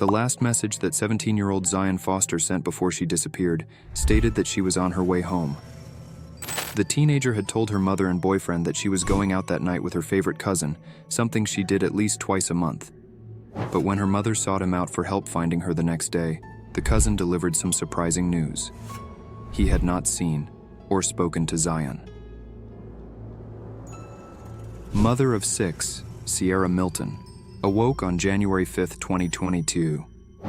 The last message that 17-year-old Zion Foster sent before she disappeared stated that she was on her way home. The teenager had told her mother and boyfriend that she was going out that night with her favorite cousin, something she did at least twice a month. But when her mother sought him out for help finding her the next day, the cousin delivered some surprising news. He had not seen or spoken to Zion. Mother of 6, Sierra Milton, awoke on January 5, 2022,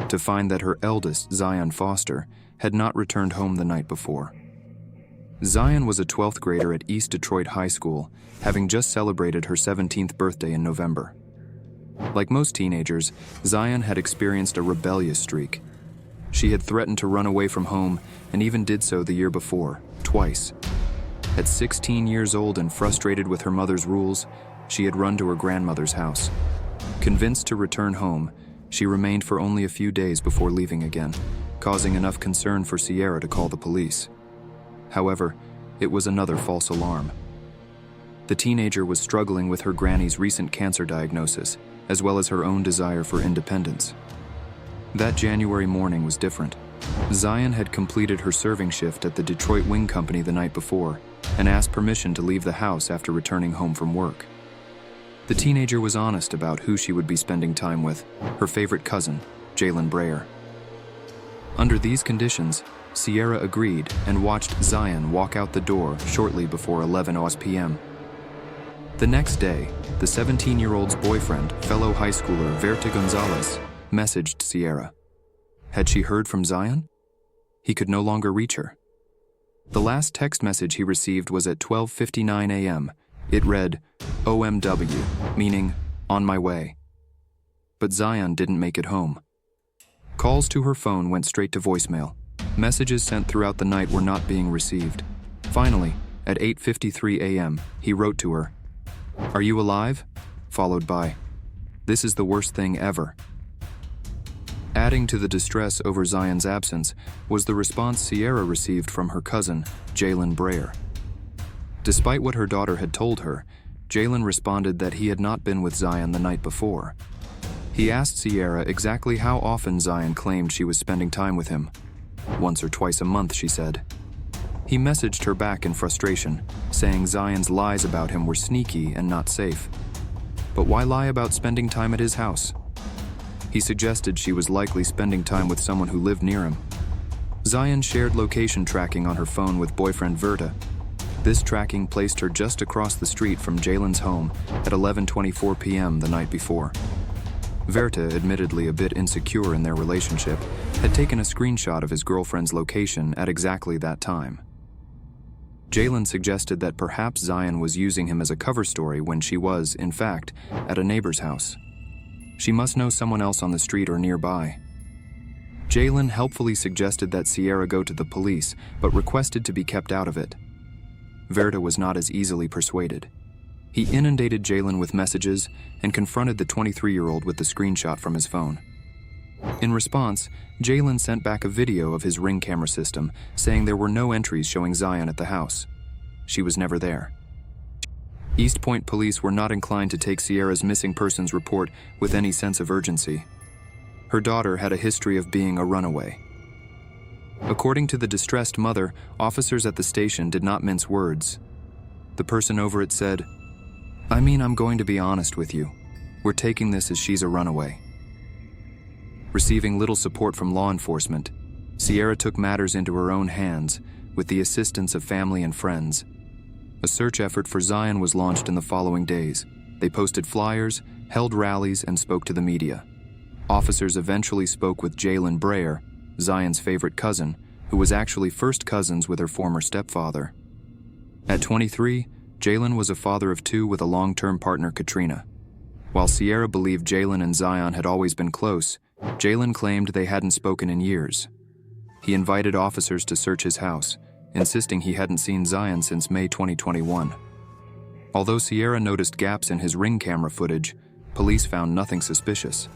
to find that her eldest, Zion Foster, had not returned home the night before. Zion was a 12th grader at East Detroit High School, having just celebrated her 17th birthday in November. Like most teenagers, Zion had experienced a rebellious streak. She had threatened to run away from home and even did so the year before, twice. At 16 years old and frustrated with her mother's rules, she had run to her grandmother's house. Convinced to return home, she remained for only a few days before leaving again, causing enough concern for Sierra to call the police. However, it was another false alarm. The teenager was struggling with her granny's recent cancer diagnosis, as well as her own desire for independence. That January morning was different. Zion had completed her serving shift at the Detroit Wing Company the night before and asked permission to leave the house after returning home from work. The teenager was honest about who she would be spending time with, her favorite cousin, Jaylen Brazier. Under these conditions, Sierra agreed and watched Zion walk out the door shortly before 11 p.m. The next day, the 17-year-old's boyfriend, fellow high schooler Verta Gonzalez, messaged Sierra. Had she heard from Zion? He could no longer reach her. The last text message he received was at 12:59 a.m. It read, OMW, meaning, on my way. But Zion didn't make it home. Calls to her phone went straight to voicemail. Messages sent throughout the night were not being received. Finally, at 8:53 a.m., he wrote to her, "Are you alive?" followed by, "This is the worst thing ever." Adding to the distress over Zion's absence was the response Sierra received from her cousin, Jaylen Brazier. Despite what her daughter had told her, Jaylen responded that he had not been with Zion the night before. He asked Sierra exactly how often Zion claimed she was spending time with him. Once or twice a month, she said. He messaged her back in frustration, saying Zion's lies about him were sneaky and not safe. But why lie about spending time at his house? He suggested she was likely spending time with someone who lived near him. Zion shared location tracking on her phone with boyfriend Verta. This tracking placed her just across the street from Jaylen's home at 11:24 p.m. the night before. Verta, admittedly a bit insecure in their relationship, had taken a screenshot of his girlfriend's location at exactly that time. Jaylen suggested that perhaps Zion was using him as a cover story when she was, in fact, at a neighbor's house. She must know someone else on the street or nearby. Jaylen helpfully suggested that Sierra go to the police, but requested to be kept out of it. Verta was not as easily persuaded. He inundated Jaylen with messages and confronted the 23-year-old with the screenshot from his phone. In response, Jaylen sent back a video of his Ring camera system, saying there were no entries showing Zion at the house. She was never there. East Point police were not inclined to take Sierra's missing persons report with any sense of urgency. Her daughter had a history of being a runaway. According to the distressed mother, officers at the station did not mince words. The person over it said, I'm going to be honest with you. We're taking this as she's a runaway." Receiving little support from law enforcement, Sierra took matters into her own hands with the assistance of family and friends. A search effort for Zion was launched in the following days. They posted flyers, held rallies, and spoke to the media. Officers eventually spoke with Jaylen Brazier, Zion's favorite cousin, who was actually first cousins with her former stepfather. At 23, Jaylen was a father of 2 with a long-term partner, Katrina. While Sierra believed Jaylen and Zion had always been close, Jaylen claimed they hadn't spoken in years. He invited officers to search his house, insisting he hadn't seen Zion since May 2021. Although Sierra noticed gaps in his Ring camera footage, police found nothing suspicious.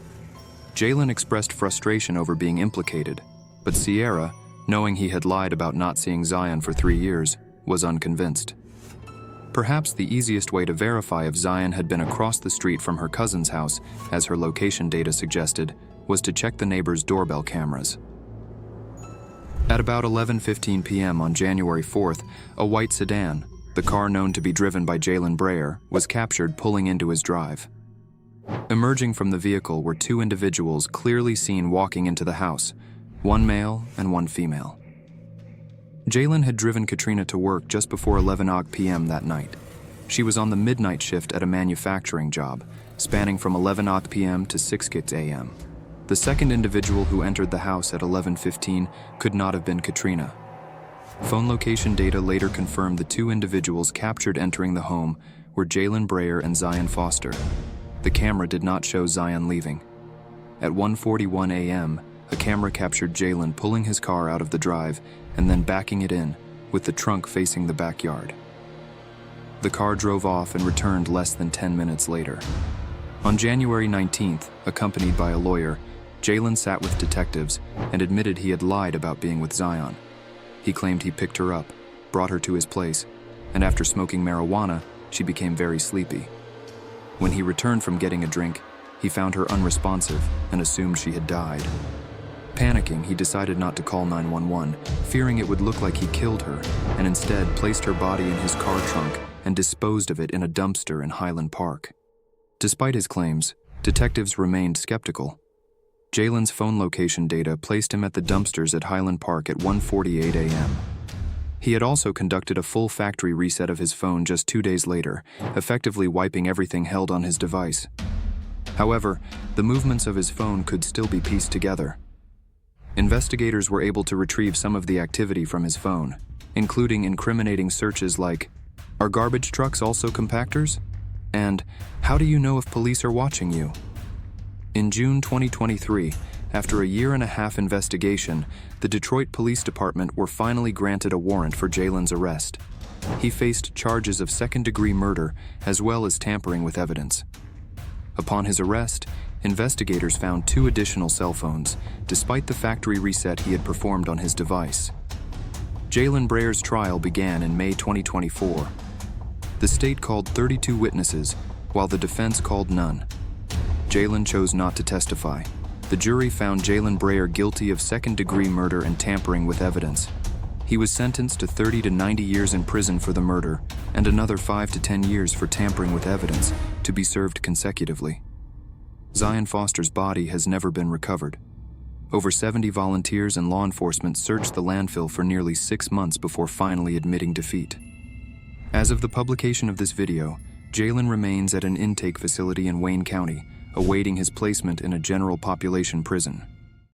Jaylen expressed frustration over being implicated, but Sierra, knowing he had lied about not seeing Zion for 3 years, was unconvinced. Perhaps the easiest way to verify if Zion had been across the street from her cousin's house, as her location data suggested, was to check the neighbor's doorbell cameras. At about 11:15 p.m. on January 4th, a white sedan, the car known to be driven by Jaylen Brazier, was captured pulling into his drive. Emerging from the vehicle were two individuals clearly seen walking into the house, one male and one female. Jaylen had driven Katrina to work just before 11 p.m. that night. She was on the midnight shift at a manufacturing job, spanning from 11 p.m. to 6 a.m. The second individual who entered the house at 11:15 could not have been Katrina. Phone location data later confirmed the two individuals captured entering the home were Jaylen Brazier and Zion Foster. The camera did not show Zion leaving. At 1:41 a.m., a camera captured Jaylen pulling his car out of the drive and then backing it in, with the trunk facing the backyard. The car drove off and returned less than 10 minutes later. On January 19th, accompanied by a lawyer, Jaylen sat with detectives and admitted he had lied about being with Zion. He claimed he picked her up, brought her to his place, and after smoking marijuana, she became very sleepy. When he returned from getting a drink, he found her unresponsive and assumed she had died. Panicking, he decided not to call 911, fearing it would look like he killed her, and instead placed her body in his car trunk and disposed of it in a dumpster in Highland Park. Despite his claims, detectives remained skeptical. Jaylen's phone location data placed him at the dumpsters at Highland Park at 1:48 a.m. He had also conducted a full factory reset of his phone just 2 days later, effectively wiping everything held on his device. However, the movements of his phone could still be pieced together. Investigators were able to retrieve some of the activity from his phone, including incriminating searches like, "Are garbage trucks also compactors?" and "How do you know if police are watching you?" In June 2023, after a year-and-a-half investigation, the Detroit Police Department were finally granted a warrant for Jaylen's arrest. He faced charges of second-degree murder as well as tampering with evidence. Upon his arrest, investigators found 2 additional cell phones, despite the factory reset he had performed on his device. Jaylen Brazier's trial began in May 2024. The state called 32 witnesses, while the defense called none. Jaylen chose not to testify. The jury found Jaylen Brazier guilty of second-degree murder and tampering with evidence. He was sentenced to 30 to 90 years in prison for the murder and another 5 to 10 years for tampering with evidence, to be served consecutively. Zion Foster's body has never been recovered. Over 70 volunteers and law enforcement searched the landfill for nearly 6 months before finally admitting defeat. As of the publication of this video, Jaylen remains at an intake facility in Wayne County, awaiting his placement in a general population prison.